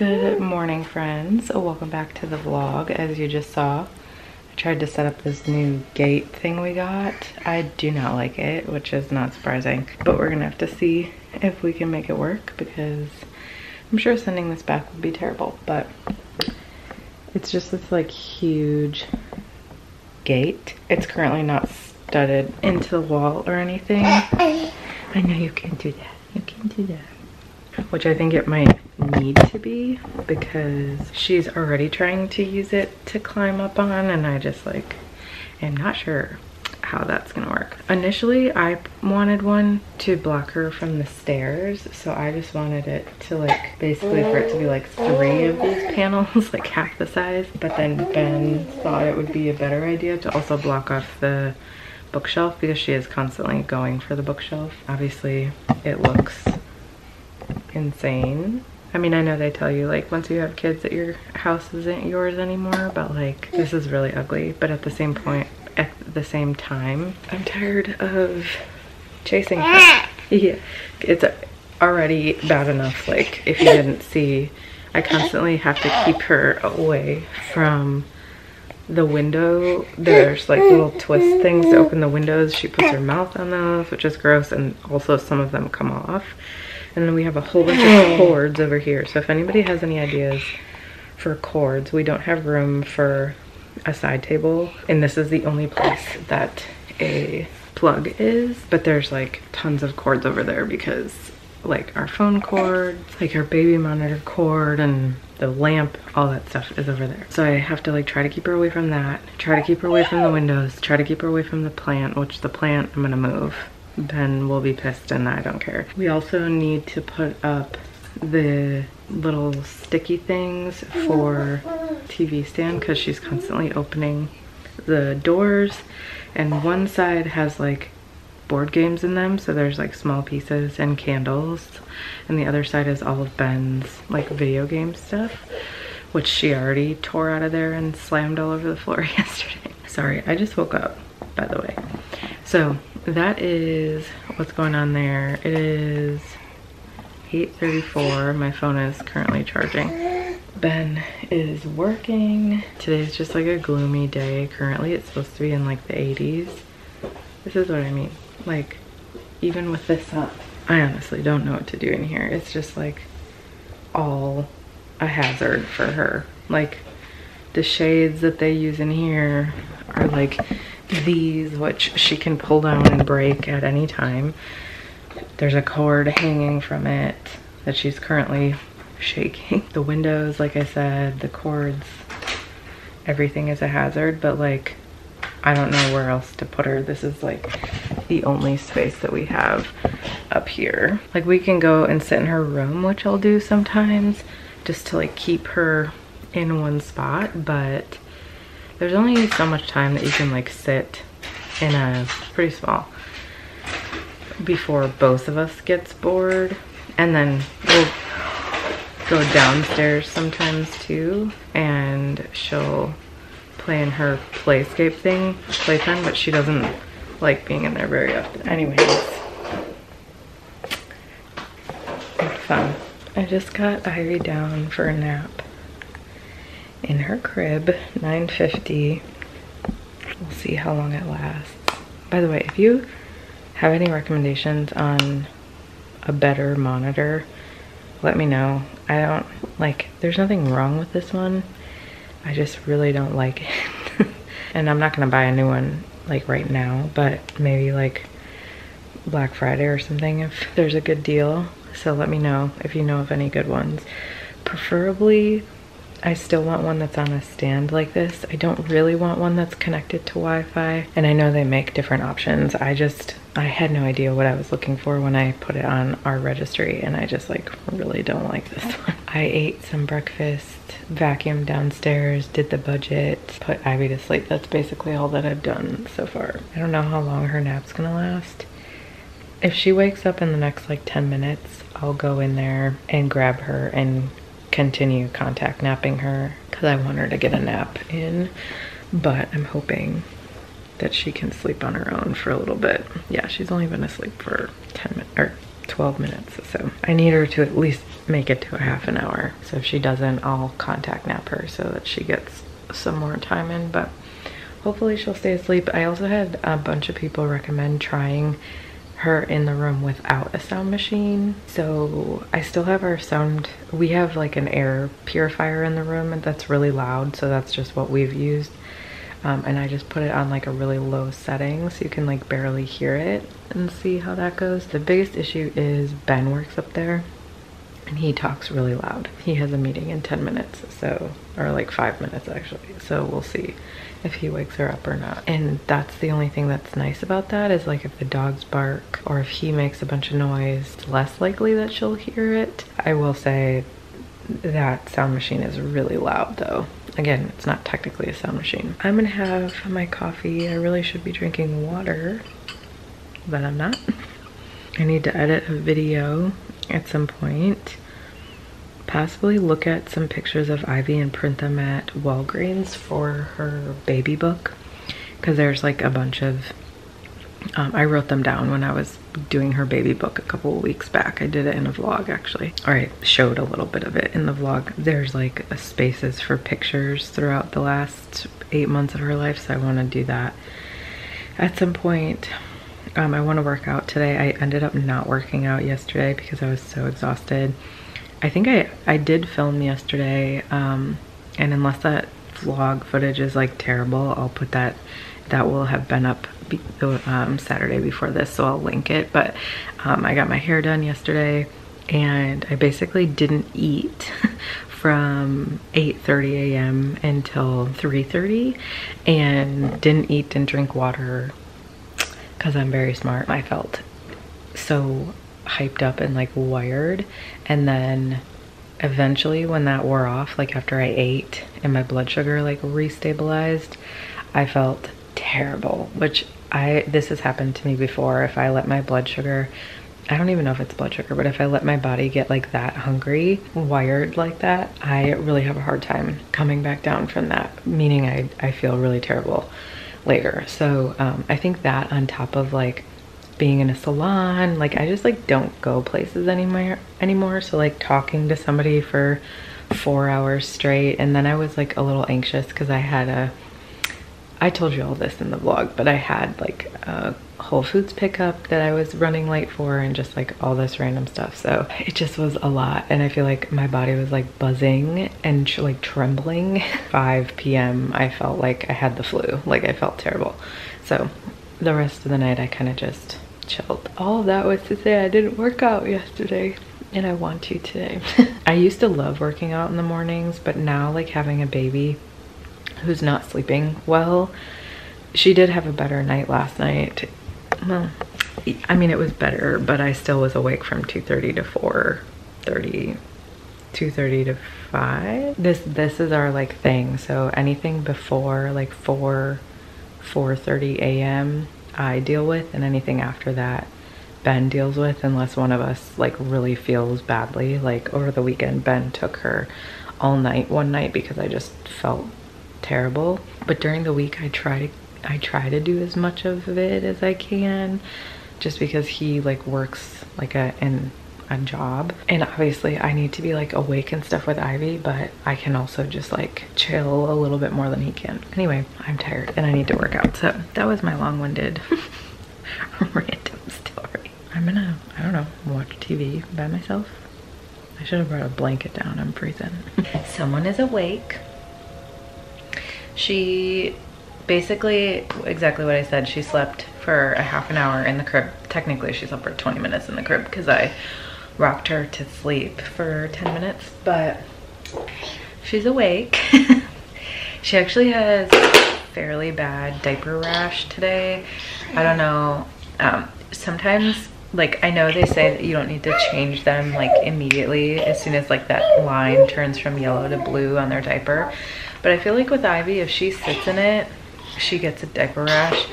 Good morning, friends. Welcome back to the vlog. As you just saw, I tried to set up this new gate thing we got. I do not like it, which is not surprising, but we're gonna have to see if we can make it work because I'm sure sending this back would be terrible. But it's just this like huge gate. It's currently not studded into the wall or anything. I know you can do that. You can do that. Which I think it might need to be because she's already trying to use it to climb up on, and I just like am not sure how that's gonna work. Initially I wanted one to block her from the stairs, so I just wanted it to like basically for it to be like 3 of these panels, like half the size. But then Ben thought it would be a better idea to also block off the bookshelf because she is constantly going for the bookshelf. Obviously it looks insane. I mean, I know they tell you like once you have kids that your house isn't yours anymore, but like this is really ugly. But at the same time, I'm tired of chasing her. Yeah, it's already bad enough. Like if you didn't see, I constantly have to keep her away from the window. There's like little twist things to open the windows. She puts her mouth on those, which is gross, and also some of them come off. And then we have a whole bunch of cords over here. So if anybody has any ideas for cords, we don't have room for a side table. And this is the only place that a plug is. But there's like tons of cords over there because like our phone cord, like our baby monitor cord, and the lamp, all that stuff is over there. So I have to like try to keep her away from that, try to keep her away from the windows, try to keep her away from the plant, which the plant I'm gonna move. Ben will be pissed and I don't care. We also need to put up the little sticky things for TV stand because she's constantly opening the doors, and one side has like board games in them, so there's like small pieces and candles, and the other side is all of Ben's like video game stuff, which she already tore out of there and slammed all over the floor yesterday. Sorry, I just woke up, by the way. So that is what's going on there. It is 8:34. My phone is currently charging. Ben is working. Today's just like a gloomy day. Currently it's supposed to be in like the 80s. This is what I mean. Like, even with this up, I honestly don't know what to do in here. It's just like all a hazard for her. Like the shades that they use in here are like these, which she can pull down and break at any time. There's a cord hanging from it that she's currently shaking. The windows, like I said, the cords, everything is a hazard, but like I don't know where else to put her. This is like the only space that we have up here. Like we can go and sit in her room, which I'll do sometimes just to like keep her in one spot, but there's only so much time that you can like sit in a pretty small before both of us gets bored. And then we'll go downstairs sometimes too, and she'll play in her playscape thing, playtime, but she doesn't like being in there very often. Anyways, it's fun. I just got Ivy down for a nap in her crib, 9:50. We'll see how long it lasts. By the way, if you have any recommendations on a better monitor, let me know. I don't like, there's nothing wrong with this one. I just really don't like it. And I'm not gonna buy a new one like right now, but maybe like Black Friday or something if there's a good deal. So let me know if you know of any good ones. Preferably, I still want one that's on a stand like this. I don't really want one that's connected to Wi-Fi. And I know they make different options. I had no idea what I was looking for when I put it on our registry, and I just like really don't like this one. I ate some breakfast, vacuumed downstairs, did the budget, put Ivy to sleep. That's basically all that I've done so far. I don't know how long her nap's gonna last. If she wakes up in the next like 10 minutes, I'll go in there and grab her and continue contact napping her because I want her to get a nap in, but I'm hoping that she can sleep on her own for a little bit. Yeah, she's only been asleep for 10 minutes or 12 minutes, so I need her to at least make it to a half an hour. So if she doesn't, I'll contact nap her so that she gets some more time in, but hopefully she'll stay asleep. I also had a bunch of people recommend trying her in the room without a sound machine. So I still have our sound, we have like an air purifier in the room and that's really loud, so that's just what we've used. And I just put it on like a really low setting so you can like barely hear it and see how that goes. The biggest issue is Ben works up there and he talks really loud. He has a meeting in 10 minutes, so, or like 5 minutes actually. So we'll see if he wakes her up or not. And that's the only thing that's nice about that, is like if the dogs bark or if he makes a bunch of noise, it's less likely that she'll hear it. I will say that sound machine is really loud though. Again, it's not technically a sound machine. I'm gonna have my coffee. I really should be drinking water, but I'm not. I need to edit a video at some point. Possibly look at some pictures of Ivy and print them at Walgreens for her baby book, because there's like a bunch of I wrote them down when I was doing her baby book a couple of weeks back. I did it in a vlog actually, or I showed a little bit of it in the vlog. There's like spaces for pictures throughout the last 8 months of her life, so I want to do that at some point. I want to work out today. I ended up not working out yesterday because I was so exhausted. I think I did film yesterday, and unless that vlog footage is like terrible, I'll put that will have been up Saturday before this, so I'll link it. But I got my hair done yesterday and I basically didn't eat from 8:30 a.m. until 3:30, and didn't drink water because I'm very smart. I felt so hyped up and like wired, and then eventually when that wore off, like after I ate and my blood sugar like restabilized, I felt terrible, which this has happened to me before. If I let my blood sugar, I don't even know if it's blood sugar, but if I let my body get like that hungry, wired like that, I really have a hard time coming back down from that, meaning I feel really terrible later. So I think that on top of like being in a salon, like I just like don't go places anymore. So like talking to somebody for 4 hours straight, and then I was like a little anxious because I told you all this in the vlog, but I had like a Whole Foods pickup that I was running late for, and just like all this random stuff. So it just was a lot, and I feel like my body was like buzzing and like trembling. 5 p.m. I felt like I had the flu, like I felt terrible. So the rest of the night I kind of just chilled. All of that was to say I didn't work out yesterday, and I want to today. I used to love working out in the mornings, but now like having a baby who's not sleeping well, she did have a better night last night. Well, I mean, it was better, but I still was awake from 2:30 to 4:30, 2:30 to 5. This is our like thing. So anything before like 4:30 a.m. I deal with, and anything after that Ben deals with, unless one of us like really feels badly. Like over the weekend, Ben took her all night one night because I just felt terrible. But during the week I try to do as much of it as I can, just because he like works like a job, and obviously I need to be like awake and stuff with Ivy, but I can also just like chill a little bit more than he can. Anyway, I'm tired and I need to work out. So that was my long-winded random story. I'm gonna, I don't know, watch TV by myself. I should have brought a blanket down, I'm freezing. Someone is awake. She basically, exactly what I said, she slept for a half an hour in the crib. Technically she slept for 20 minutes in the crib because I rocked her to sleep for 10 minutes, but she's awake. She actually has fairly bad diaper rash today. I don't know, sometimes like I know they say that you don't need to change them like immediately as soon as like that line turns from yellow to blue on their diaper, but I feel like with Ivy, if she sits in it, she gets a diaper rash.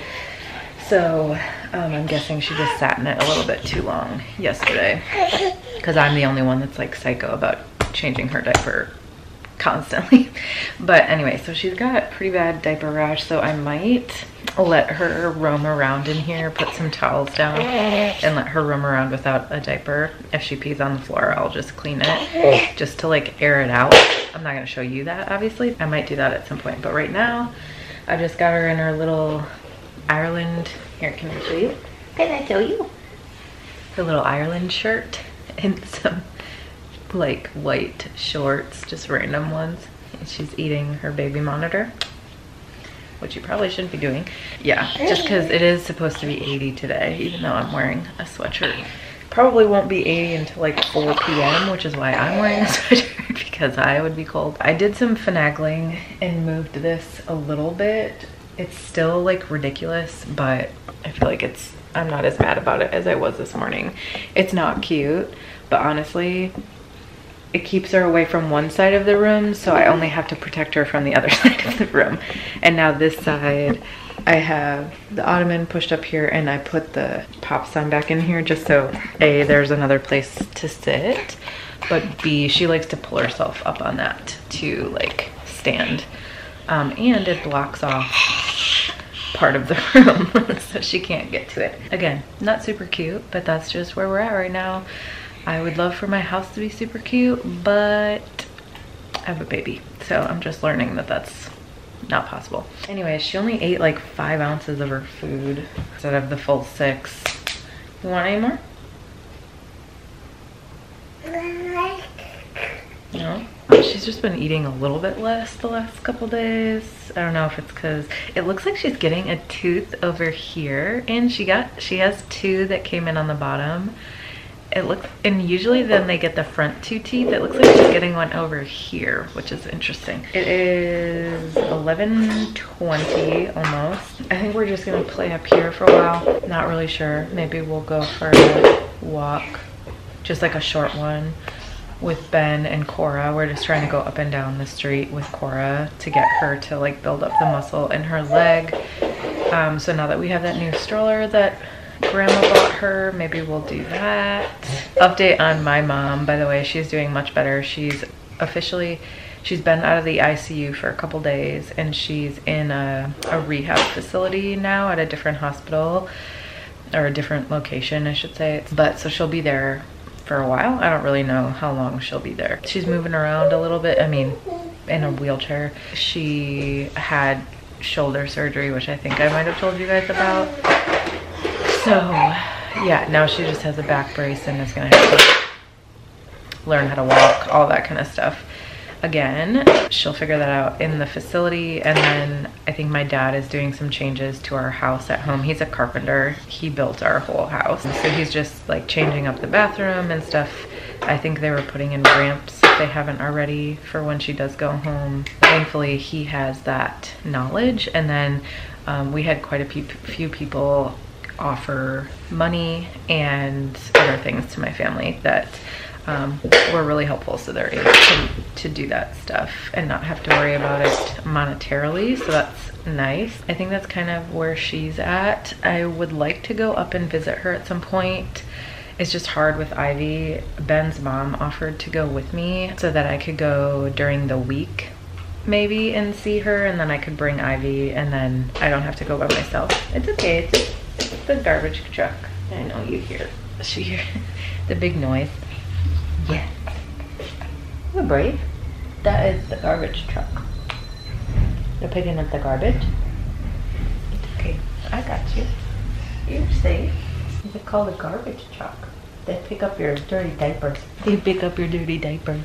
So I'm guessing she just sat in it a little bit too long yesterday, because I'm the only one that's like psycho about changing her diaper constantly. But anyway, so she's got pretty bad diaper rash, so I might let her roam around in here, put some towels down, and let her roam around without a diaper. If she pees on the floor, I'll just clean it, just to like air it out. I'm not gonna show you that, obviously. I might do that at some point, but right now, I just got her in her little Ireland, here, can I show you? Can I show you? Her little Ireland shirt and some like white shorts, just random ones. And she's eating her baby monitor, which you probably shouldn't be doing. Yeah, just because it is supposed to be 80 today, even though I'm wearing a sweatshirt. Probably won't be 80 until like 4 p.m., which is why I'm wearing a sweatshirt, because I would be cold. I did some finagling and moved this a little bit. It's still like ridiculous, but I feel like I'm not as mad about it as I was this morning. It's not cute, but honestly, it keeps her away from one side of the room, so I only have to protect her from the other side of the room. And now this side, I have the ottoman pushed up here, and I put the pop sign back in here just so A, there's another place to sit, but B, she likes to pull herself up on that to like stand. And it blocks off part of the room so she can't get to it. Again, not super cute, but that's just where we're at right now. I would love for my house to be super cute, but I have a baby, so I'm just learning that that's not possible. Anyway, she only ate like 5 ounces of her food instead of the full 6. You want any more? No? She's just been eating a little bit less the last couple days. I don't know if it's because it looks like she's getting a tooth over here, and she has 2 that came in on the bottom. It looks, and usually then they get the front 2 teeth. It looks like she's getting one over here, which is interesting. It is 11:20 almost. I think we're just gonna play up here for a while. Not really sure. Maybe we'll go for a walk, just like a short one with Ben and Cora. We're just trying to go up and down the street with Cora to get her to like build up the muscle in her leg. So now that we have that new stroller that Grandma bought her, maybe we'll do that. Update on my mom, by the way, she's doing much better. She's been out of the ICU for a couple days, and she's in a rehab facility now at a different hospital, or a different location, I should say. But so she'll be there for a while. I don't really know how long she'll be there. She's moving around a little bit, I mean, in a wheelchair. She had shoulder surgery, which I think I might have told you guys about. So yeah, now she just has a back brace and is gonna have to learn how to walk, all that kind of stuff. Again, she'll figure that out in the facility, and then I think my dad is doing some changes to our house at home. He's a carpenter. He built our whole house. So he's just like changing up the bathroom and stuff. I think they were putting in ramps, if they haven't already, for when she does go home. Thankfully, he has that knowledge. And then we had quite a few people offer money and other things to my family that were really helpful, so they're able to do that stuff and not have to worry about it monetarily, so that's nice. I think that's kind of where she's at. I would like to go up and visit her at some point. It's just hard with Ivy. Ben's mom offered to go with me so that I could go during the week maybe and see her, and then I could bring Ivy, and then I don't have to go by myself. It's okay, it's just the garbage truck. I know you hear the big noise. Yeah. You're brave. That is the garbage truck. You're picking up the garbage? It's okay. I got you. You're safe. It's called a garbage truck. They pick up your dirty diapers. They pick up your dirty diapers.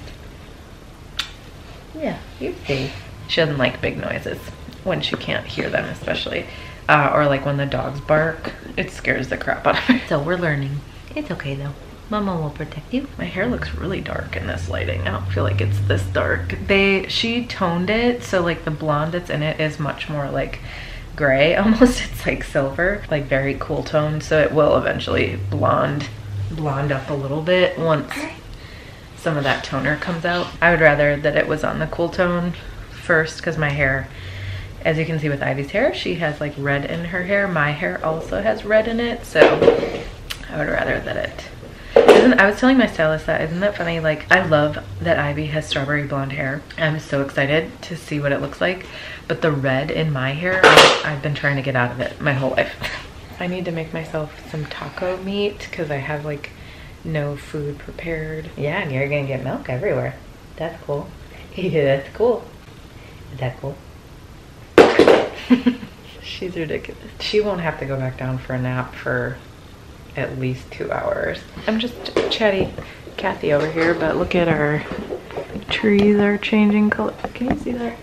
Yeah, you're safe. She doesn't like big noises when she can't hear them, especially. Or like when the dogs bark. It scares the crap out of her. So we're learning. It's okay though. Mama will protect you. My hair looks really dark in this lighting. I don't feel like it's this dark. She toned it, so like the blonde that's in it is much more like gray almost. It's like silver, like very cool tone. So it will eventually blonde up a little bit once some of that toner comes out. I would rather that it was on the cool tone first, because my hair, as you can see with Ivy's hair, she has like red in her hair. My hair also has red in it, so I would rather that it, and I was telling my stylist that, isn't that funny? Like, I love that Ivy has strawberry blonde hair. I'm so excited to see what it looks like. But the red in my hair, I've been trying to get out of it my whole life. I need to make myself some taco meat because I have like no food prepared. Yeah, and you're gonna get milk everywhere. That's cool. Yeah, that's cool. Is that cool? She's ridiculous. She won't have to go back down for a nap for at least 2 hours. I'm just chatty Kathy over here, but look at our trees are changing color. Can you see that?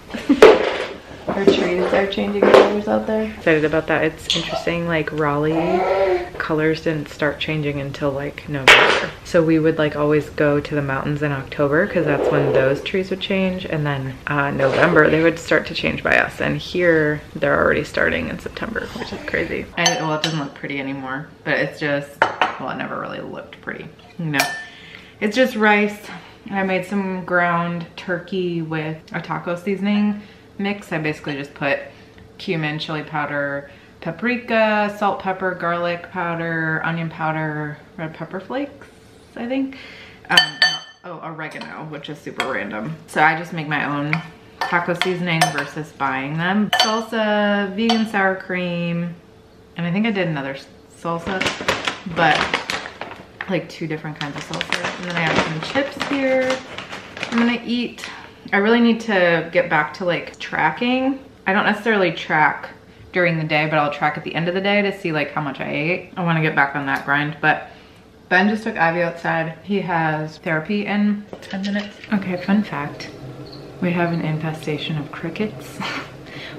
Our trees are changing colors out there. Excited about that. It's interesting, like Raleigh colors didn't start changing until like November. So we would like always go to the mountains in October because that's when those trees would change. And then November, they would start to change by us. And here they're already starting in September, which is crazy. Well, it doesn't look pretty anymore, but it's just, well, it never really looked pretty. No, it's just rice. I made some ground turkey with a taco seasoning mix. I basically just put cumin, chili powder, paprika, salt, pepper, garlic powder, onion powder, red pepper flakes, I think. Oh, oregano, which is super random. So I just make my own taco seasoning versus buying them. Salsa, vegan sour cream, and I think I did another salsa, but like 2 different kinds of salsa. And then I have some chips here. I'm gonna eat. I really need to get back to like tracking. I don't necessarily track during the day, but I'll track at the end of the day to see like how much I ate. I want to get back on that grind. But Ben just took Ivy outside. He has therapy in 10 minutes. Okay, fun fact. We have an infestation of crickets,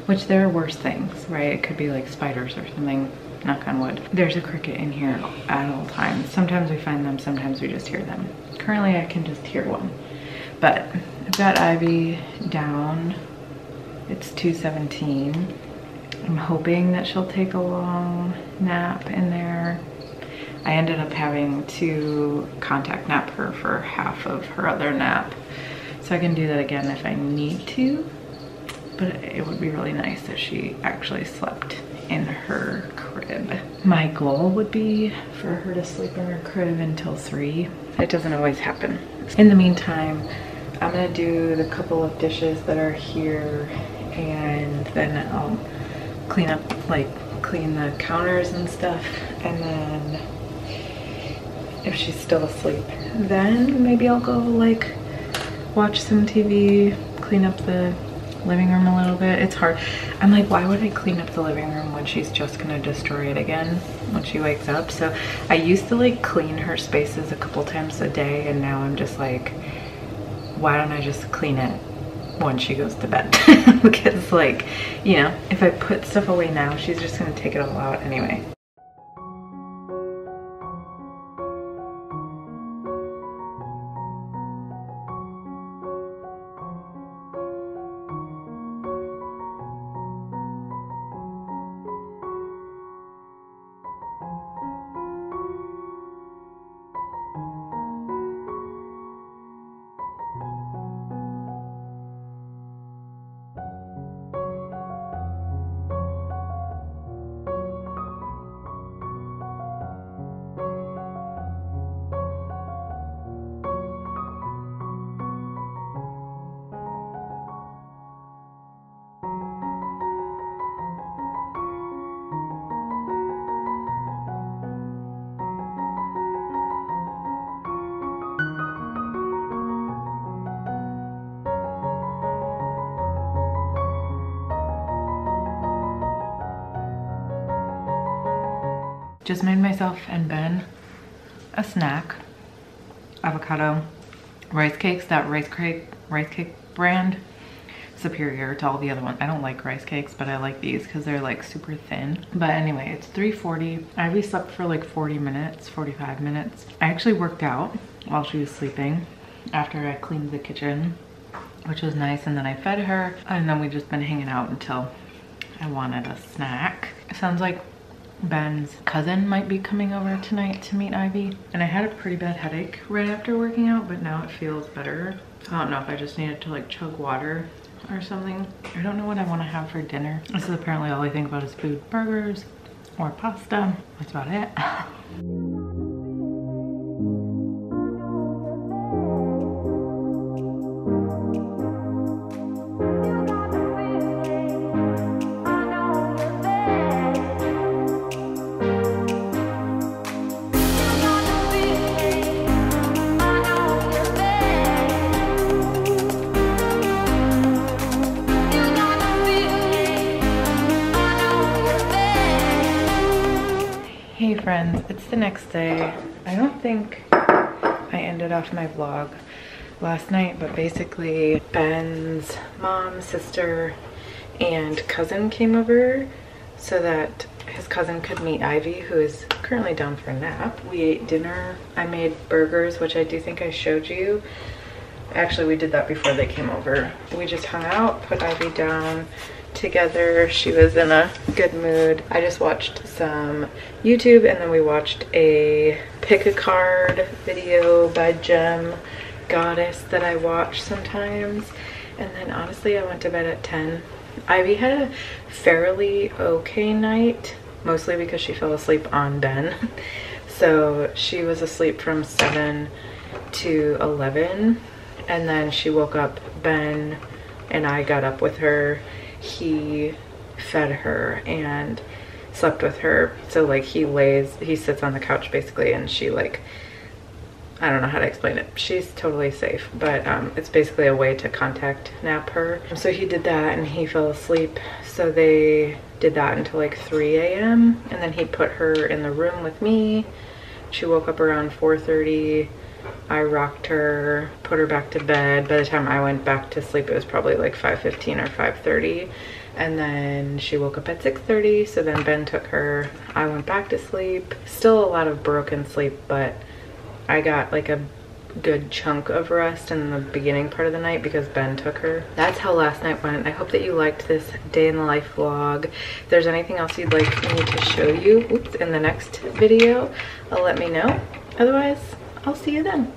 which there are worse things, right? It could be like spiders or something, knock on wood. There's a cricket in here at all times. Sometimes we find them, sometimes we just hear them. Currently I can just hear one. But I've got Ivy down. It's 2:17. I'm hoping that she'll take a long nap in there. I ended up having to contact nap her for half of her other nap. So I can do that again if I need to. But it would be really nice if she actually slept in her crib. My goal would be for her to sleep in her crib until 3. It doesn't always happen. In the meantime, I'm gonna do the couple of dishes that are here and then I'll clean up, like clean the counters and stuff. And then if she's still asleep, then maybe I'll go like watch some TV, clean up the living room a little bit. It's hard. I'm like, why would I clean up the living room when she's just gonna destroy it again when she wakes up? So I used to like clean her spaces a couple times a day, and now I'm just like, why don't I just clean it when she goes to bed? Because like, you know, if I put stuff away now, she's just gonna take it all out anyway. Just made myself and Ben a snack. Avocado rice cakes. That rice cake brand, superior to all the other ones. I don't like rice cakes, but I like these because they're like super thin. But anyway, it's 3:40. Ivy slept for like 40 minutes, 45 minutes. I actually worked out while she was sleeping after I cleaned the kitchen, which was nice. And then I fed her, and then we've just been hanging out until I wanted a snack. It sounds like Ben's cousin might be coming over tonight to meet Ivy. And I had a pretty bad headache right after working out, but now it feels better. I don't know if I just needed to like chug water or something. I don't know what I want to have for dinner. This is apparently all I think about is food. Burgers or pasta. That's about it. friends, it's the next day. I don't think I ended off my vlog last night, but basically Ben's mom, sister, and cousin came over so that his cousin could meet Ivy, who is currently down for a nap. We ate dinner. I made burgers, which I do think I showed you. Actually, we did that before they came over. We just hung out, put Ivy down together. She was in a good mood. I just watched some YouTube, and then we watched a pick a card video by Gem Goddess that I watch sometimes. And then honestly, I went to bed at 10. Ivy had a fairly okay night, mostly because she fell asleep on Ben. So she was asleep from 7 to 11, and then she woke up. Ben and I got up with her. He fed her and slept with her. So like he sits on the couch basically, and she like, I don't know how to explain it. She's totally safe, but it's basically a way to contact nap her. So he did that and he fell asleep. So they did that until like 3 a.m. and then he put her in the room with me. She woke up around 4:30. I rocked her, put her back to bed. By the time I went back to sleep, it was probably like 5:15 or 5:30. And then she woke up at 6:30. So then Ben took her. I went back to sleep. Still a lot of broken sleep, but I got like a good chunk of rest in the beginning part of the night because Ben took her. That's how last night went. I hope that you liked this day in the life vlog. If there's anything else you'd like me to show you in the next video, let me know. Otherwise, I'll see you then.